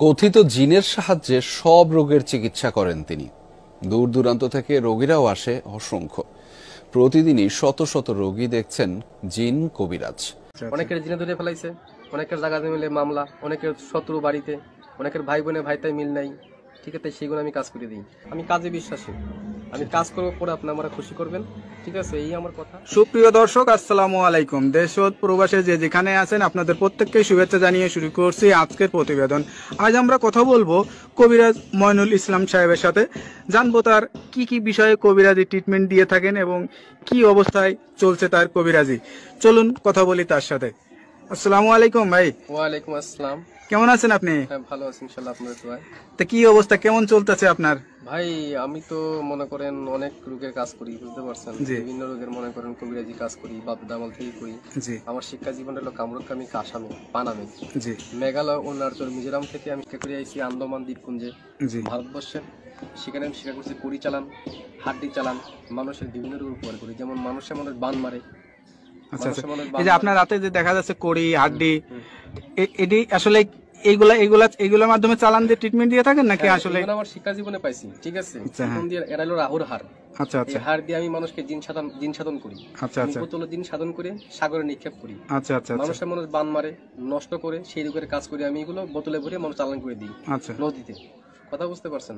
কথিত জিনের সাহায্যে সব রোগের চিকিৎসা করেন তিনি। দূর দূরান্ত থেকে রোগীরাও আসে অসংখ্য। প্রতিদিনই শত শত রোগী দেখছেন জিন কবিরাজ। অনেকের জিনে ধরে ফেলাইছে, অনেকের জায়গা মিলে মামলা, অনেকের শত্রু বাড়িতে, অনেকের ভাই বোনে ভাইতাই মিল নাই। ঠিক আছে, সেগুলো আমি কাজ করে দিই। আমি কাজে বিশ্বাসী, আমি কাজ করবো, পরে আপনি আমরা খুশি করবেন। ঠিক আছে, এই আমার কথা। সুপ্রিয় দর্শক, আসসালামু আলাইকুম। দেশ ও প্রবাসে যে যেখানে আছেন আপনাদের প্রত্যেককে শুভেচ্ছা জানিয়ে শুরু করছি আজকের প্রতিবেদন। আজ আমরা কথা বলবো কবিরাজ ময়নুল ইসলাম সাহেবের সাথে। জানবো তার কি কি বিষয়ে কবিরাজি ট্রিটমেন্ট দিয়ে থাকেন এবং কি অবস্থায় চলছে তার কবিরাজি। চলুন কথা বলি তার সাথে। আসসালামু আলাইকুম ভাই। ওয়ালাইকুম আসসালাম। কেমন আছেন আপনি? হ্যাঁ, ভালো আছি ইনশাআল্লাহ, আপনাদের দোয়ায়। তা কি অবস্থা, কেমন চলতেছে আপনার? ভাই, আমি তো মনে করেন অনেক রোগের কাজ করি, বুঝতে পারছেন। জি। বিভিন্ন রোগের মনে করেন কবিরাজি কাজ করি, বাপ দামাল থেকে করি। জি আমার শিক্ষা জীবন হলো কামরুকামি, কাসামে, পানামে, জি মেঘালয়, অরুণাচল, মিজোরাম থেকে আমি শিক্ষা করে আইছি আন্দামান দ্বীপপুঞ্জে, জি ভারতবর্ষে। সেখানে আমি শিক্ষা করছি কড়ি চালান, হাড্ডি চালান, মানুষের বিভিন্ন রোগ উপকার করি। যেমন মানুষের মানুষ বান মারে। আচ্ছা আচ্ছা। মানুষের মানুষ এই যে আপনার রাতে যে দেখা যাচ্ছে কড়ি হাড্ডি, এটি আসলে এইগুলোর মাধ্যমে চালান দিয়ে ট্রিটমেন্ট দিয়ে থাকেন নাকি আসলে? আমার শিক্ষা জীবনে পাইছি। ঠিক আছে, আচ্ছা, হ্যাঁ। এখন দিয়ে এরা হলো রাহুর হার। আচ্ছা আচ্ছা এই হার দিয়ে আমি মানুষকে জিন সাধন করি। আচ্ছা আচ্ছা বোতলে জিন সাধন করে সাগরে নিক্ষেপ করি। আচ্ছা আচ্ছা আচ্ছা মানুষের মানুষ বান মারে, নষ্ট করে, সেই রোগের কাজ করি আমি। এগুলো বোতলে ভরে মানুষ চালান করে দিই আচ্ছা নদীতে। কথা বুঝতে পারছেন?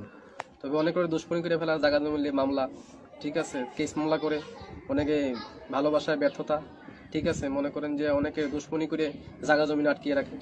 তবে অনেক করে দুষ্কর্মী করে ফেলা, জায়গা মিলে মামলা। ঠিক আছে, কেস মামলা করে, অনেকে ভালোবাসায় ব্যর্থতা। ঠিক আছে, মনে করেন যে অনেকে দুশ্মনী করে জায়গা জমি আটকিয়ে রাখে।